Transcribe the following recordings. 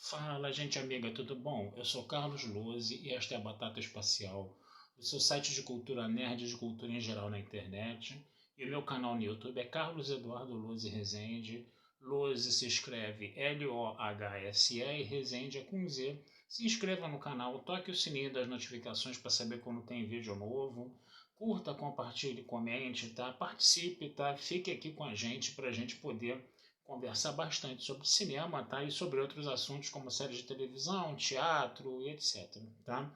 Fala, gente amiga, tudo bom? Eu sou Carlos Lose e esta é a Batata Espacial, o seu site de cultura nerd e de cultura em geral na internet. E o meu canal no YouTube é Carlos Eduardo Lose Rezende. Lose se escreve Lohse e Rezende é com Z. Se inscreva no canal, toque o sininho das notificações para saber quando tem vídeo novo. Curta, compartilhe, comente, tá? Participe, tá? Fique aqui com a gente para a gente poder conversar bastante sobre cinema, tá? E sobre outros assuntos como séries de televisão, teatro e etc, tá?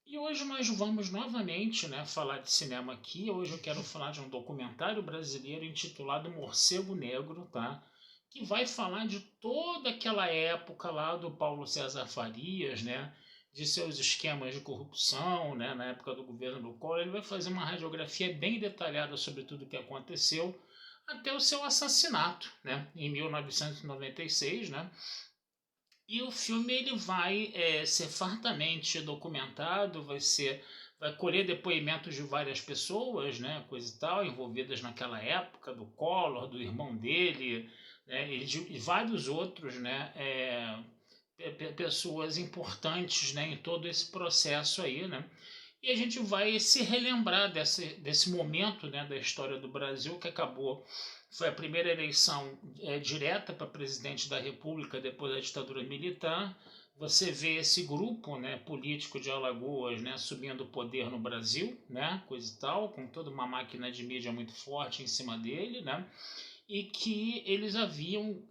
E hoje nós vamos novamente, né, falar de cinema aqui. Hoje eu quero falar de um documentário brasileiro intitulado Morcego Negro, tá? Que vai falar de toda aquela época lá do Paulo César Farias, né? De seus esquemas de corrupção, né, na época do governo do Collor. Ele vai fazer uma radiografia bem detalhada sobre tudo o que aconteceu até o seu assassinato, né, em 1996, né? E o filme ele vai ser fartamente documentado, vai colher depoimentos de várias pessoas, né, coisa e tal, envolvidas naquela época, do Collor, do irmão dele, né, e de vários outros, né, pessoas importantes, né, em todo esse processo aí, né? E a gente vai se relembrar desse momento, né, da história do Brasil que acabou. Foi a primeira eleição direta para presidente da República depois da ditadura militar. Você vê esse grupo, né, político de Alagoas, né, assumindo o poder no Brasil, né, coisa e tal, com toda uma máquina de mídia muito forte em cima dele, né, e que eles haviam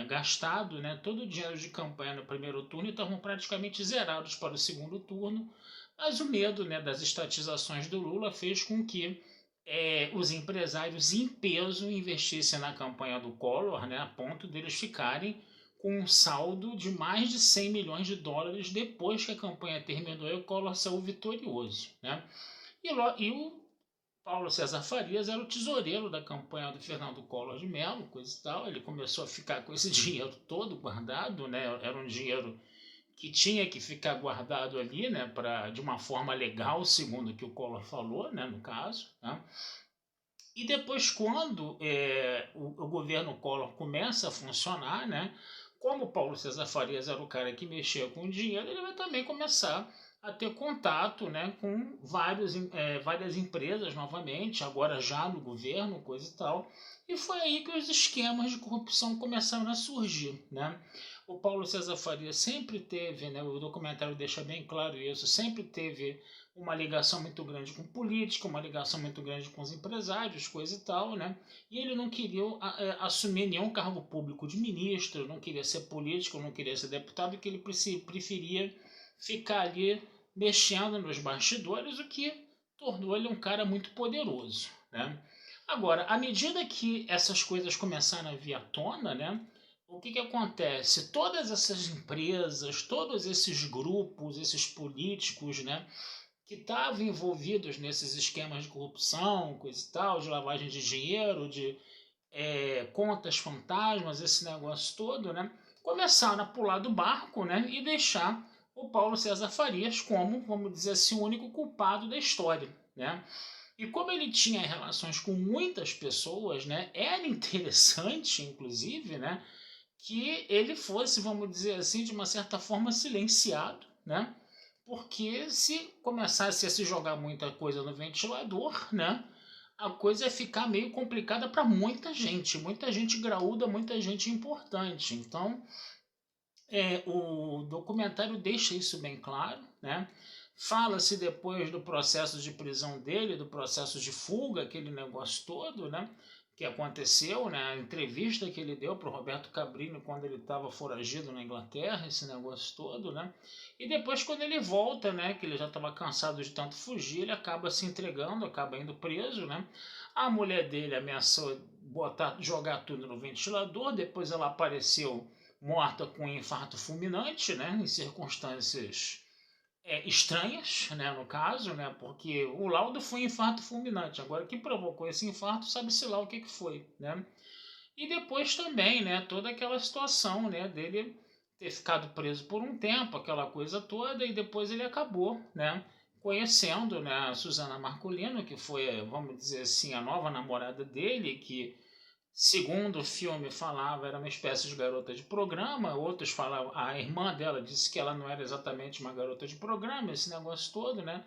gastado, né, todo o dinheiro de campanha no primeiro turno e estavam praticamente zerados para o segundo turno, mas o medo, né, das estatizações do Lula fez com que os empresários em peso investissem na campanha do Collor, né, a ponto deles ficarem com um saldo de mais de 100 milhões de dólares depois que a campanha terminou e o Collor saiu vitorioso. Né? E o Paulo César Farias era o tesoureiro da campanha do Fernando Collor de Mello, coisa e tal. Ele começou a ficar com esse dinheiro todo guardado, né? Era um dinheiro que tinha que ficar guardado ali, né, de uma forma legal, segundo o que o Collor falou, né, no caso. Né? E depois, quando o governo Collor começa a funcionar, né, como o Paulo César Farias era o cara que mexia com o dinheiro, ele vai também começar a ter contato, né, com várias empresas novamente, agora já no governo, coisa e tal. E foi aí que os esquemas de corrupção começaram a surgir. Né? O Paulo César Farias sempre teve, né, o documentário deixa bem claro isso, sempre teve uma ligação muito grande com política, uma ligação muito grande com os empresários, coisa e tal, né? E ele não queria assumir nenhum cargo público de ministro, não queria ser político, não queria ser deputado, que ele preferia ficar ali mexendo nos bastidores, o que tornou ele um cara muito poderoso, né? Agora, à medida que essas coisas começaram a vir à tona, né? O que acontece? Todas essas empresas, todos esses grupos, esses políticos, né? Que estavam envolvidos nesses esquemas de corrupção, coisa e tal, de lavagem de dinheiro, de contas fantasmas, esse negócio todo, né? Começaram a pular do barco, né? E deixar o Paulo César Farias como, vamos dizer assim, o único culpado da história, né? E como ele tinha relações com muitas pessoas, né? Era interessante, inclusive, né? Que ele fosse, vamos dizer assim, de uma certa forma silenciado, né? Porque se começasse a se jogar muita coisa no ventilador, né? A coisa ia ficar meio complicada para muita gente graúda, muita gente importante. Então, o documentário deixa isso bem claro, né? Fala-se depois do processo de prisão dele, do processo de fuga, aquele negócio todo, né? Que aconteceu, né? A entrevista que ele deu para o Roberto Cabrini quando ele estava foragido na Inglaterra, esse negócio todo, né? E depois quando ele volta, né? Que ele já estava cansado de tanto fugir, ele acaba se entregando, acaba indo preso, né? A mulher dele ameaçou jogar tudo no ventilador, depois ela apareceu morta com um infarto fulminante, né, em circunstâncias estranhas, né, no caso, né, porque o laudo foi infarto fulminante. Agora, o que provocou esse infarto, sabe-se lá o que foi, né? E depois também, né, toda aquela situação, né, dele ter ficado preso por um tempo, aquela coisa toda, e depois ele acabou, né, conhecendo, né, a Susana Marcolino, que foi, vamos dizer assim, a nova namorada dele, que segundo o filme falava, era uma espécie de garota de programa, outros falavam, a irmã dela disse que ela não era exatamente uma garota de programa, esse negócio todo, né?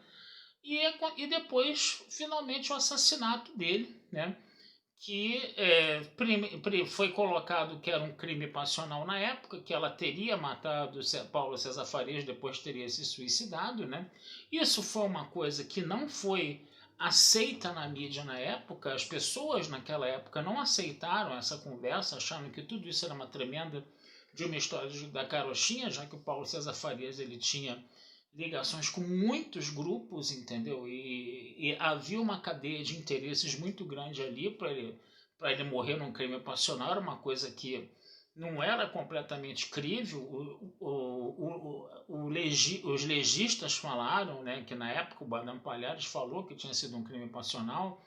E depois, finalmente, o assassinato dele, né? Que foi colocado que era um crime passional na época, que ela teria matado Paulo César Farias, depois teria se suicidado, né? Isso foi uma coisa que não foi aceita na mídia na época, as pessoas naquela época não aceitaram essa conversa, achando que tudo isso era uma tremenda de uma história da carochinha, já que o Paulo César Farias ele tinha ligações com muitos grupos, entendeu? E havia uma cadeia de interesses muito grande ali para ele morrer num crime passional, era uma coisa que não era completamente crível. Os legistas falaram, né, que na época o Badam Palhares falou que tinha sido um crime passional.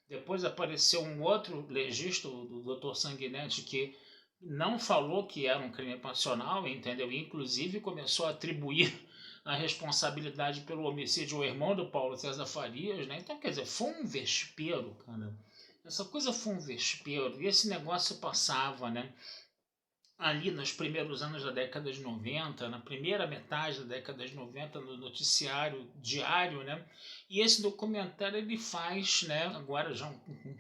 Depois apareceu um outro legista, o Dr. Sanguinetti, que não falou que era um crime passional, entendeu? E, inclusive começou a atribuir a responsabilidade pelo homicídio ao irmão do Paulo César Farias, né? Então, quer dizer, foi um vespeiro, cara. Essa coisa foi um vespeiro. E esse negócio passava, né? Ali nos primeiros anos da década de 90, na primeira metade da década de 90, no noticiário diário, né? E esse documentário ele faz, né, agora já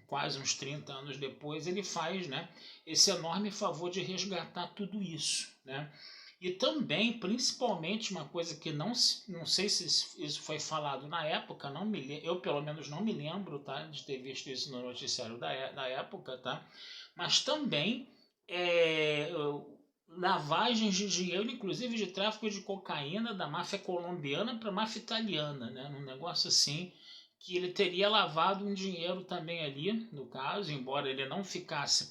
quase uns 30 anos depois, ele faz, né, esse enorme favor de resgatar tudo isso, né? E também, principalmente, uma coisa que não sei se isso foi falado na época, eu pelo menos não me lembro, tá, de ter visto isso no noticiário da época, tá? Mas também é, lavagens de dinheiro, inclusive de tráfico de cocaína da máfia colombiana para a máfia italiana, né? Um negócio assim que ele teria lavado um dinheiro também ali, no caso, embora ele não ficasse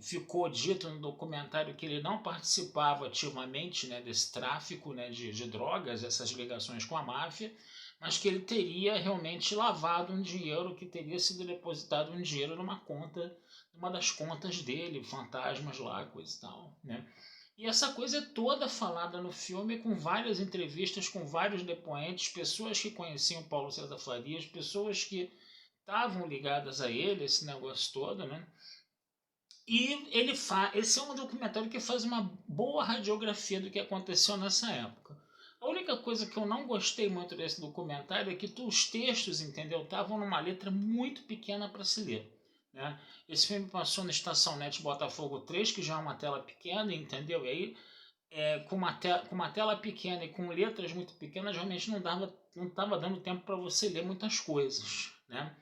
ficou dito no documentário que ele não participava ativamente, né, desse tráfico, né, de drogas, essas ligações com a máfia, mas que ele teria realmente lavado um dinheiro, que teria sido depositado um dinheiro numa conta, numa das contas dele, fantasmas lá, coisa e tal, né? E essa coisa é toda falada no filme, com várias entrevistas com vários depoentes, pessoas que conheciam Paulo César Farias, pessoas que estavam ligadas a ele, esse negócio todo, né? E esse é um documentário que faz uma boa radiografia do que aconteceu nessa época. A única coisa que eu não gostei muito desse documentário é que os textos, entendeu, estavam numa letra muito pequena para se ler. Né? Esse filme passou na Estação Net Botafogo 3, que já é uma tela pequena, entendeu? E aí, com uma tela pequena e com letras muito pequenas, realmente não estava dando tempo para você ler muitas coisas. Né?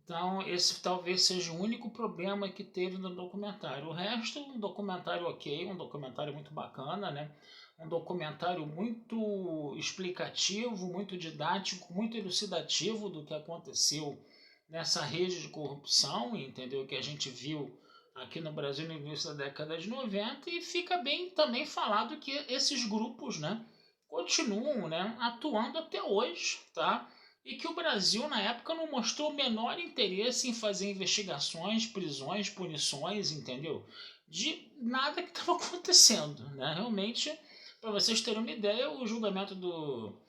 Então, esse talvez seja o único problema que teve no documentário. O resto, um documentário ok, um documentário muito bacana, né? Um documentário muito explicativo, muito didático, muito elucidativo do que aconteceu nessa rede de corrupção, entendeu? Que a gente viu aqui no Brasil no início da década de 90, e fica bem também falado que esses grupos, né, continuam, né, atuando até hoje, tá? E que o Brasil, na época, não mostrou o menor interesse em fazer investigações, prisões, punições, entendeu? De nada que estava acontecendo, né? Realmente, para vocês terem uma ideia, o julgamento do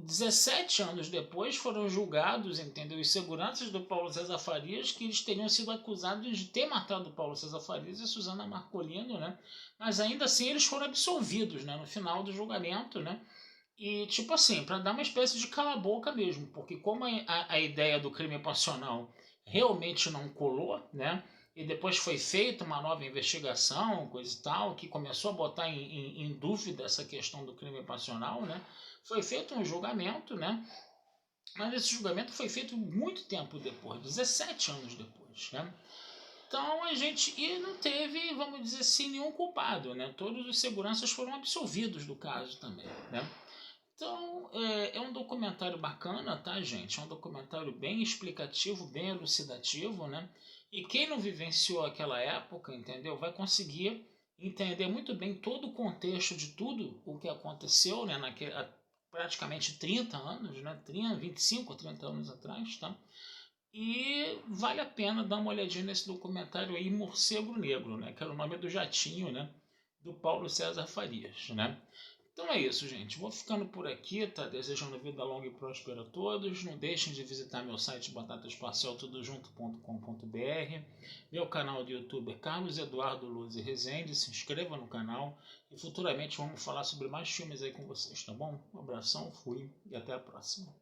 17 anos depois foram julgados, entendeu? Os seguranças do Paulo César Farias, que eles teriam sido acusados de ter matado Paulo César Farias e Suzana Marcolino, né? Mas ainda assim eles foram absolvidos, né? No final do julgamento, né? E, tipo assim, para dar uma espécie de cala-boca mesmo, porque como a ideia do crime passional realmente não colou, né? E depois foi feita uma nova investigação, coisa e tal, que começou a botar em dúvida essa questão do crime passional, né? Foi feito um julgamento, né? Mas esse julgamento foi feito muito tempo depois, 17 anos depois, né? Então a gente e não teve, vamos dizer assim, nenhum culpado, né? Todos os seguranças foram absolvidos do caso também, né? Então, é um documentário bacana, tá, gente? É um documentário bem explicativo, bem elucidativo, né? E quem não vivenciou aquela época, entendeu? Vai conseguir entender muito bem todo o contexto de tudo o que aconteceu, né? Há praticamente 30 anos, né? 25, 30 anos atrás, tá? E vale a pena dar uma olhadinha nesse documentário aí, Morcego Negro, né? Que era o nome do jatinho, né? Do Paulo César Farias, né? Então é isso, gente. Vou ficando por aqui, tá? Desejando vida longa e próspera a todos. Não deixem de visitar meu site batatasparcialtudojunto.com.br, meu canal do YouTube Carlos Eduardo Luz e Rezende. Se inscreva no canal e futuramente vamos falar sobre mais filmes aí com vocês, tá bom? Um abração, fui e até a próxima.